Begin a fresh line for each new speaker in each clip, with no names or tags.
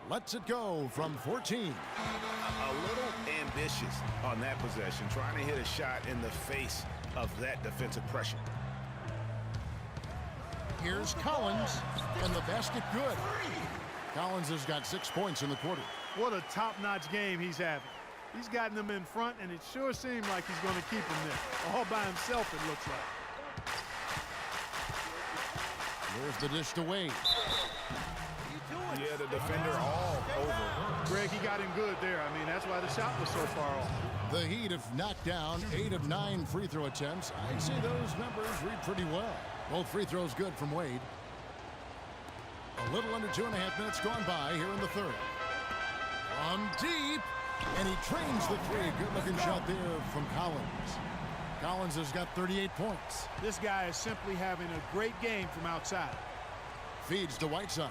lets it go from 14.
A little ambitious on that possession, trying to hit a shot in the face of that defensive pressure.
Here's Collins, and the basket good. Collins has got 6 points in the quarter.
What a top-notch game he's having. He's gotten them in front, and it sure seemed like he's going to keep them there. All by himself, it looks like.
Here's the dish to Wade.
Yeah, the defender all over.
Greg, he got him good there. I mean, that's why the shot was so far off.
The Heat have knocked down 8 of 9 free throw attempts. I see those numbers read pretty well. Both free throws good from Wade. A little under 2.5 minutes gone by here in the third. From deep, and he trains the three. Good-looking shot there from Collins. Collins has got 38 points.
This guy is simply having a great game from outside.
Feeds to Whiteside.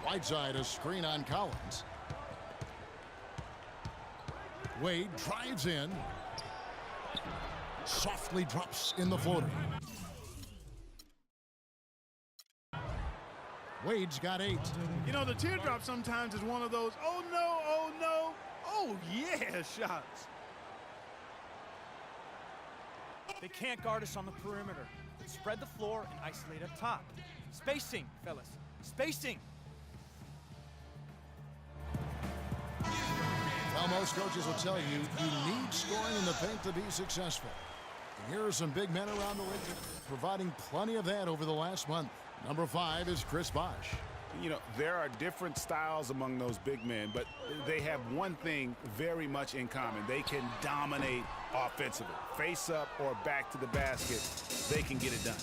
Whiteside a screen on Collins. Wade drives in. Softly drops in the floater. Wade's got 8.
You know, the teardrop sometimes is one of those, oh no, oh no, oh yeah shots.
They can't guard us on the perimeter. Spread the floor and isolate up top. Spacing, fellas. Spacing.
Well, most coaches will tell you need scoring in the paint to be successful. And here are some big men around the league providing plenty of that over the last month. Number 5 is Chris Bosh.
You know, there are different styles among those big men, but they have one thing very much in common. They can dominate offensively. Face up or back to the basket, they can get it done.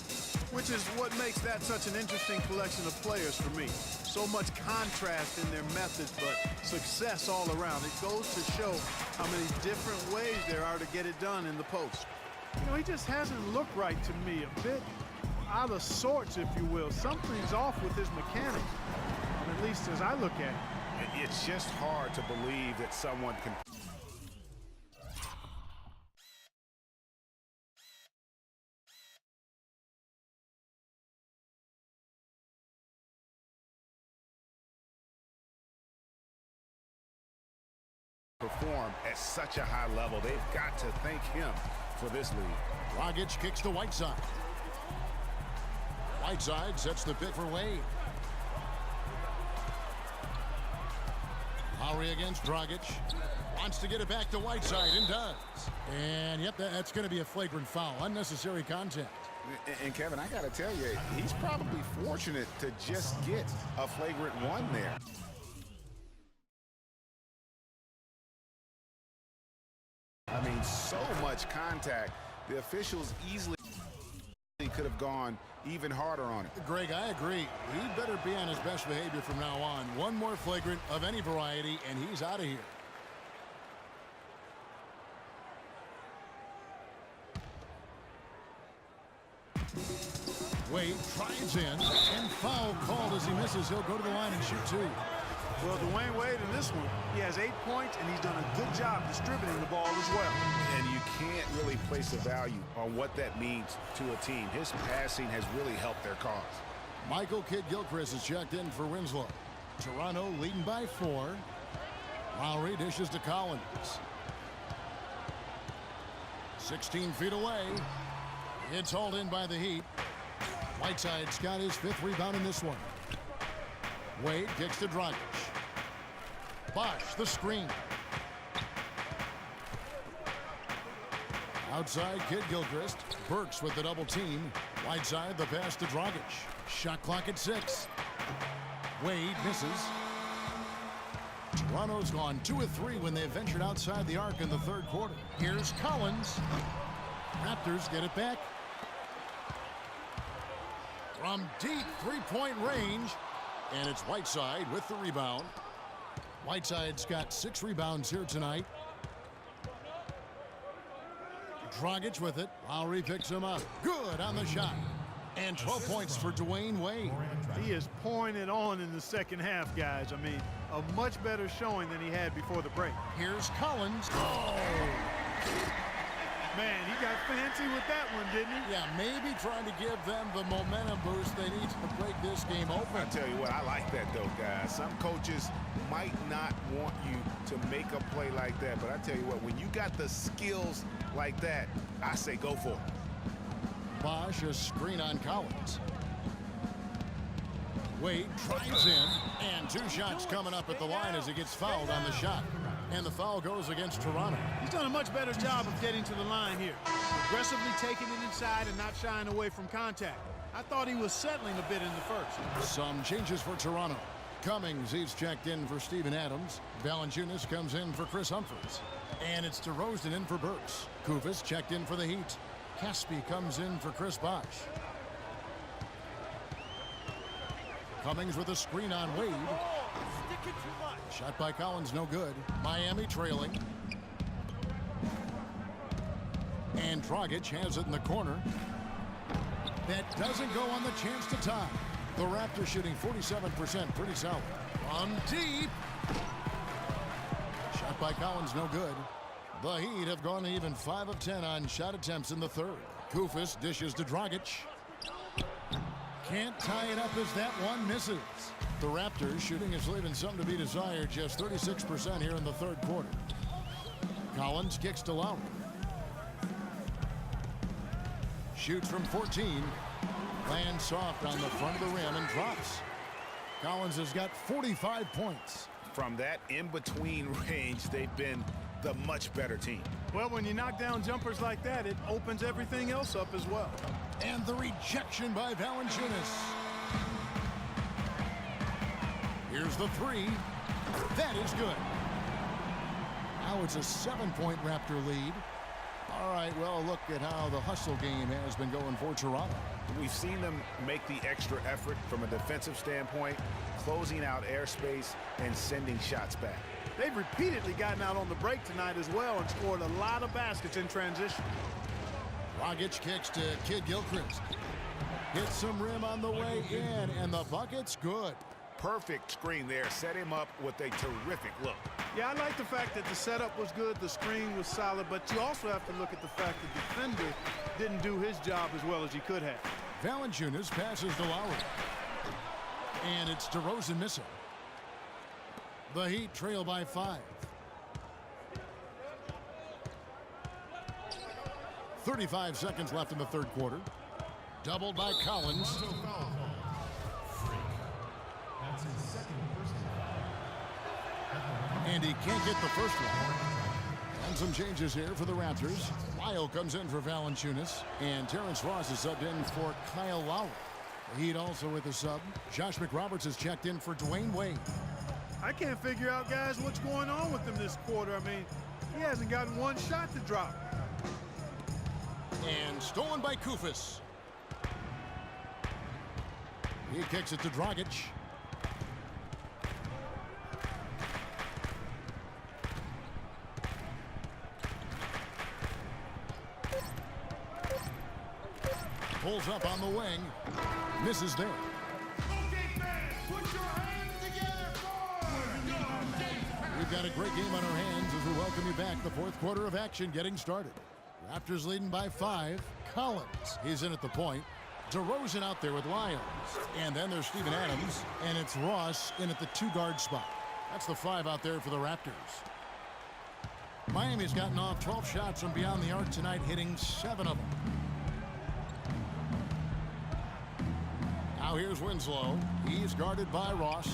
Which is what makes that such an interesting collection of players for me. So much contrast in their methods, but success all around. It goes to show how many different ways there are to get it done in the post. You know, he just hasn't looked right to me. A bit out of sorts, if you will. Something's off with his mechanics, at least as I look at it.
It's just hard to believe that someone can perform at such a high level. They've got to thank him for this lead.
Dragic kicks to Whiteside. Whiteside sets the pick for Wade. Lowry against Dragic. Wants to get it back to Whiteside and does. And yep, that's going to be a flagrant foul. Unnecessary contact.
And Kevin, I got to tell you, he's probably fortunate to just get a flagrant one there. I mean, so much contact. The officials easily could have gone even harder on it.
Greg, I agree. He better be on his best behavior from now on. One more flagrant of any variety, and he's out of here. Wade drives in, and foul called as he misses. He'll go to the line and shoot 2.
Well, Dwayne Wade in this one, he has 8 points, and he's done a good job distributing the ball as well.
And you can't really place a value on what that means to a team. His passing has really helped their cause.
Michael Kidd-Gilchrist is checked in for Winslow. Toronto leading by 4. Lowry dishes to Collins. 16 feet away. It's hauled in by the Heat. Whiteside's got his 5th rebound in this one. Wade kicks to Dragic. Bosh the screen. Outside Kidd-Gilchrist. Burks with the double team. Whiteside the pass to Dragic. Shot clock at 6. Wade misses. Toronto's gone 2 of 3 when they ventured outside the arc in the third quarter. Here's Collins. Raptors get it back. From deep three-point range. And it's Whiteside with the rebound. Whiteside's got 6 rebounds here tonight. Dragic with it. Lowry picks him up. Good on the shot. And 12 points for Dwayne Wade.
He is pouring it on in the second half, guys. I mean, a much better showing than he had before the break.
Here's Collins. Oh!
Man, he got fancy with that one, didn't he?
Yeah, maybe trying to give them the momentum boost they need to break this game open.
I tell you what, I like that though, guys. Some coaches might not want you to make a play like that, but I tell you what, when you got the skills like that, I say go for it.
Bosch, a screen on Collins. Wade drives in, and 2 shots coming up at the line as he gets fouled on the shot. And the foul goes against Toronto.
He's done a much better job of getting to the line here. Aggressively taking it inside and not shying away from contact. I thought he was settling a bit in the first.
Some changes for Toronto. Cummings, he's checked in for Steven Adams. Valanciunas comes in for Chris Humphries. And it's DeRozan in for Burks. Kufis checked in for the Heat. Caspi comes in for Chris Bosh. Cummings with a screen on Wade.
Sticking too much.
Shot by Collins, no good. Miami trailing. And Dragic has it in the corner. That doesn't go on the chance to tie. The Raptors shooting 47%, pretty solid. On deep. Shot by Collins, no good. The Heat have gone even 5 of 10 on shot attempts in the third. Kufis dishes to Dragic. Can't tie it up as that one misses. The Raptors shooting is leaving some to be desired, just 36% here in the third quarter. Collins kicks to Lowry. Shoots from 14. Lands soft on the front of the rim and drops. Collins has got 45 points.
From that in-between range, they've been the much better team.
Well, when you knock down jumpers like that, it opens everything else up as well.
And the rejection by Valanciunas. Here's the three. That is good. Now it's a 7-point Raptor lead. All right, well, look at how the hustle game has been going for Toronto.
We've seen them make the extra effort from a defensive standpoint, closing out airspace and sending shots back.
They've repeatedly gotten out on the break tonight as well and scored a lot of baskets in transition.
Dragic kicks to Kid Gilchrist. Hits some rim on the way in, and the bucket's good.
Perfect screen there. Set him up with a terrific look.
Yeah, I like the fact that the setup was good, the screen was solid, but you also have to look at the fact that the defender didn't do his job as well as he could have.
Valanciunas passes to Lowry. And it's DeRozan missing. The Heat trail by 5. 35 seconds left in the third quarter. Doubled by Collins. And he can't get the first one. And some changes here for the Raptors. Lyle comes in for Valanciunas. And Terrence Ross is subbed in for Kyle Lowry. The Heat also with a sub. Josh McRoberts is checked in for Dwayne Wade.
I can't figure out, guys, what's going on with him this quarter. I mean, he hasn't gotten one shot to drop.
And stolen by Kufis. He kicks it to Dragic. Pulls up on the wing. Misses there. We've got a great game on our hands as we welcome you back. The fourth quarter of action getting started. Raptors leading by 5. Collins, he's in at the point. DeRozan out there with Lyons. And then there's Steven Adams. And it's Ross in at the 2-guard spot. That's the 5 out there for the Raptors. Miami's gotten off 12 shots from beyond the arc tonight, hitting 7 of them. Now here's Winslow. He's guarded by Ross.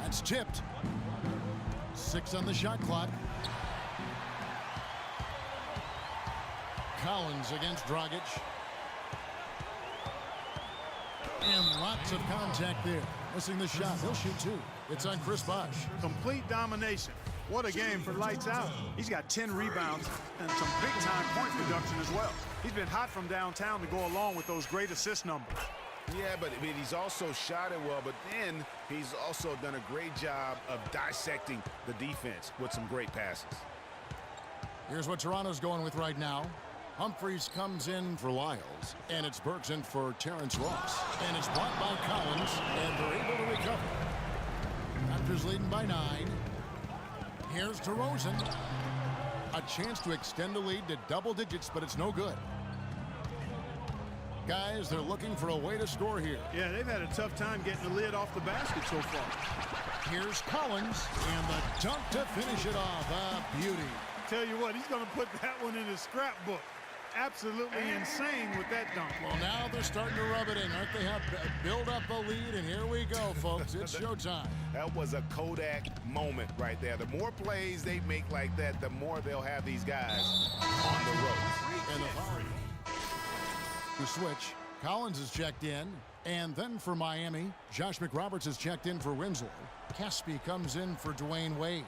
That's tipped. 6 on the shot clock. Collins against Dragic. And lots of contact there. Missing the shot. He'll shoot 2. It's on Chris Bosh.
Complete domination. What a game for lights out. He's got 10 rebounds and some big-time point production as well. He's been hot from downtown to go along with those great assist numbers.
Yeah, but I mean, he's also shot it well, but then he's also done a great job of dissecting the defense with some great passes.
Here's what Toronto's going with right now. Humphries comes in for Lyles, and it's Burks in for Terrence Ross. And it's blocked by Collins, and they're able to recover. Raptors leading by 9. Here's DeRozan. A chance to extend the lead to double digits, but it's no good. Guys, they're looking for a way to score here.
Yeah, they've had a tough time getting the lid off the basket so far.
Here's Collins, and the dunk to finish it off. A beauty.
Tell you what, he's going to put that one in his scrapbook. Absolutely insane with that dunk.
Well, now they're starting to rub it in, aren't they? Have build up a lead, and here we go, folks. It's showtime.
That was a Kodak moment right there. The more plays they make like that, the more they'll have these guys on the ropes.
And the foul. To switch, Collins is checked in. And then for Miami, Josh McRoberts is checked in for Winslow. Caspi comes in for Dwayne Wade.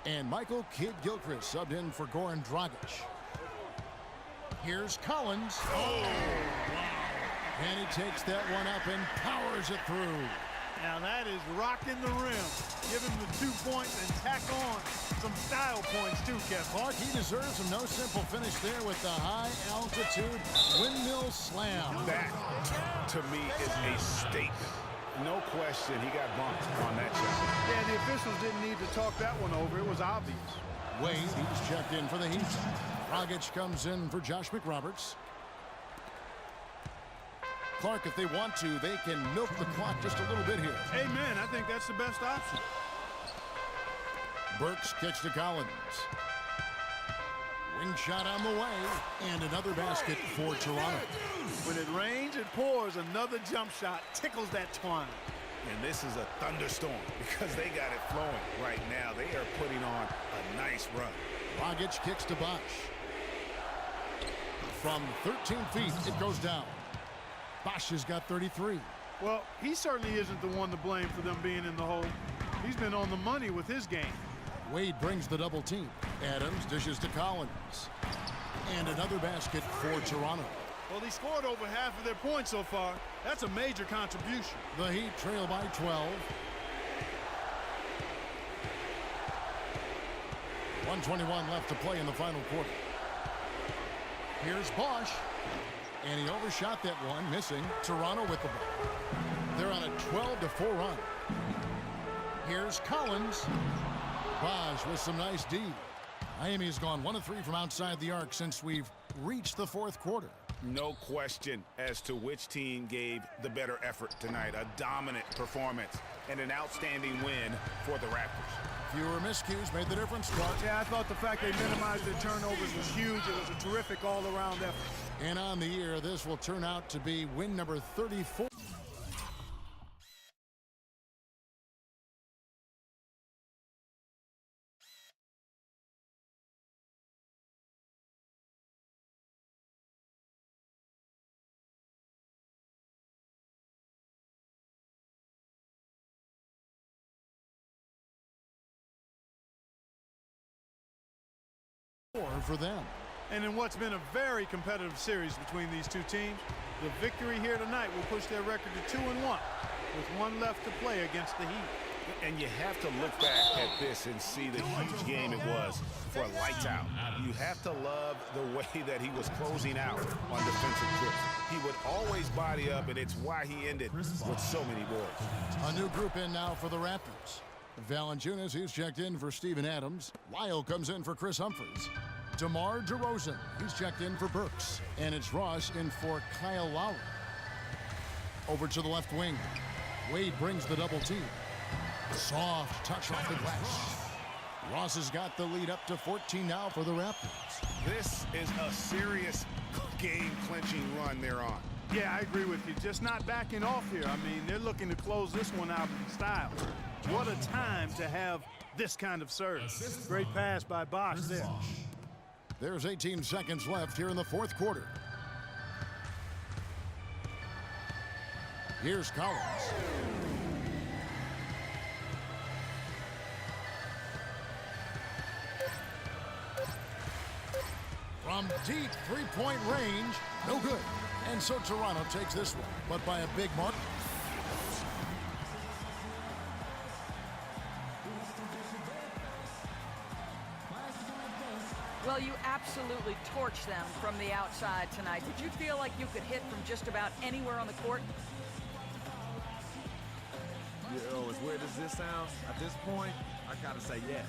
And Michael Kidd-Gilchrist subbed in for Goran Dragic. Here's Collins. Oh, wow. And he takes that one up and powers it through.
Now that is rocking the rim. Give him the 2 points and tack on some style points too, Kevin.
Clark, he deserves him. No simple finish there with the high altitude windmill slam.
That, to me, is a statement. No question he got bumped on that shot.
Yeah, the officials didn't need to talk that one over. It was obvious.
Wade, he's checked in for the Heat. Dragic comes in for Josh McRoberts. Clark, if they want to, they can milk the clock just a little bit here.
Amen. I think that's the best option.
Burks kicks to Collins. Wing shot on the way, and another basket for Toronto.
When it rains, it pours. Another jump shot tickles that twine.
And this is a thunderstorm because they got it flowing right now. They are putting on a nice run.
Dragic kicks to Bosch. From 13 feet, it goes down. Bosch has got 33.
Well, he certainly isn't the one to blame for them being in the hole. He's been on the money with his game.
Wade brings the double team. Adams dishes to Collins. And another basket for Toronto.
Well, he scored over half of their points so far. That's a major contribution.
The Heat trail by 12. 1:21 left to play in the final quarter. Here's Bosch. And he overshot that one, missing. Toronto with the ball. They're on a 12-4 run. Here's Collins. Bosch with some nice D. Miami's gone 1 of 3 from outside the arc since we've reached the fourth quarter.
No question as to which team gave the better effort tonight. A dominant performance and an outstanding win for the Raptors.
Fewer miscues made the difference, Clark.
Yeah, I thought the fact they minimized their turnovers was huge. It was a terrific all-around effort.
And on the year, this will turn out to be win number 34. For them.
And in what's been a very competitive series between these two teams, the victory here tonight will push their record to 2-1 with 1 left to play against the Heat.
And you have to look back at this and see the huge game it was for Lights Out. You have to love the way that he was closing out on defensive trips. He would always body up, and it's why he ended with so many boards.
A new group in now for the Raptors. Valanciunas, he's checked in for Steven Adams. Lyle comes in for Chris Humphries. DeMar DeRozan, he's checked in for Burks. And it's Ross in for Kyle Lowry. Over to the left wing. Wade brings the double team. Soft touch off the glass. Ross has got the lead up to 14 now for the Raptors.
This is a serious game-clinching run they're on.
Yeah, I agree with you. Just not backing off here. I mean, they're looking to close this one out in style. What a time to have this kind of serve. Great pass by Bosch there.
There's 18 seconds left here in the fourth quarter. Here's Collins. From deep three-point range, no good. And so Toronto takes this one, but by a big mark.
Well, you absolutely torched them from the outside tonight. Did you feel like you could hit from just about anywhere on the court?
Yo, as weird as this sounds, at this point, I gotta say yes.